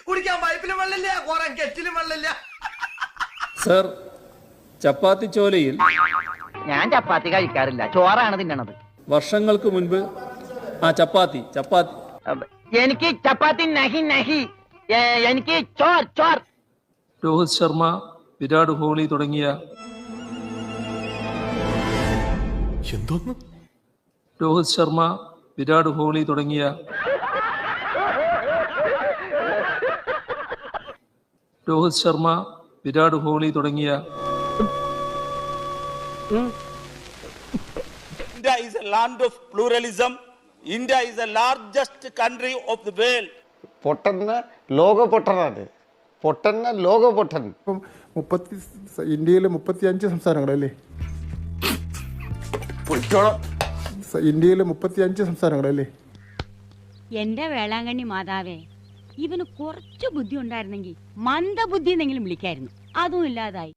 കുടിക്കാൻ പൈപ്പിലും വെള്ളമില്ല, കുറെ കെറ്റിലും വെള്ളമില്ല. സർ, ചപ്പാത്തി ചോലയിൽ ഞാൻ ചപ്പാത്തി കഴിക്കാറില്ല, ചോറാണ് തിന്നണത്. വർഷങ്ങൾക്ക് മുൻപ് ചപ്പാത്തി എനിക്ക് ചപ്പാത്തി നഹി നഹി, എനിക്ക് ചോർ ചോർ. രോഹിത് ശർമ്മ, വിരാട് കോഹ്ലി തുടങ്ങിയ രോഹിത് ശർമ്മ, വിരാട് കോഹ്ലി തുടങ്ങിയ രോഹിത് ശർമ്മ, വിരാട് കോഹ്ലി തുടങ്ങിയ India is a land of pluralism. India is the largest country of the world. പൊട്ടന്ന ലോക പൊട്ടനാണ്, പൊട്ടന്ന ലോക പൊട്ടൻ. ഇപ്പം ഇന്ത്യയിലെ 35 സംസ്ഥാനങ്ങളല്ലേ? ഇന്ത്യയിലെ 35 സംസ്ഥാനങ്ങളല്ലേ? എന്റെ വേളാങ്കണ്ണി മാതാവേ, ഇവന് കുറച്ചു ബുദ്ധി ഉണ്ടായിരുന്നെങ്കിൽ മന്ദബുദ്ധി എന്നെങ്കിലും വിളിക്കായിരുന്നു. അതും ഇല്ലാതായി.